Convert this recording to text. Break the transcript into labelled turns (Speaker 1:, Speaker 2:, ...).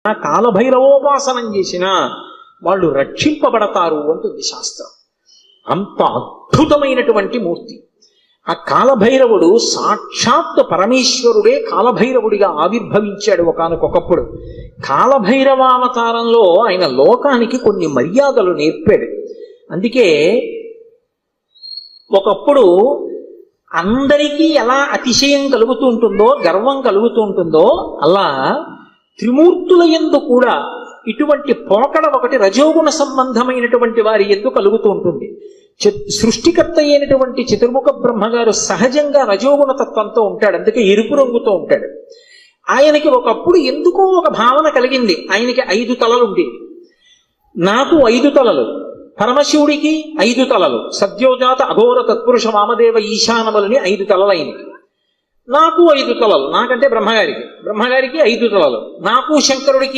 Speaker 1: కాలభైరవోపాసనం చేసినా వాళ్ళు రక్షింపబడతారు అంటుంది శాస్త్రం. అంత అద్భుతమైనటువంటి మూర్తి ఆ కాలభైరవుడు. సాక్షాత్ పరమేశ్వరుడే కాలభైరవుడిగా ఆవిర్భవించాడు ఒకానొకప్పుడు. కాలభైరవావతారంలో ఆయన లోకానికి కొన్ని మర్యాదలు నేర్పాడు. అందుకే ఒకప్పుడు అందరికీ ఎలా అతిశయం కలుగుతూ ఉంటుందో, గర్వం కలుగుతూ ఉంటుందో, అలా త్రిమూర్తుల యందు కూడా ఇటువంటి పోకడ ఒకటి రజోగుణ సంబంధమైనటువంటి వారి యందు కలుగుతూ ఉంటుంది. సృష్టికర్త అయినటువంటి చతుర్ముఖ బ్రహ్మగారు సహజంగా రజోగుణ తత్వంతో ఉంటాడు, అందుకే ఎరుపు రంగుతో ఉంటాడు. ఆయనకి ఒకప్పుడు ఎందుకో ఒక భావన కలిగింది, ఆయనకి 5 తలలు ఉండేవి. నాకు 5 తలలు, పరమశివుడికి 5 తలలు, సద్యోజాత అఘోర తత్పురుష వామదేవ ఈశానములని 5 తలలు అయినవి. నాకు 5 తలలు, నాకంటే బ్రహ్మగారికి 5 తలలు, నాకు శంకరుడికి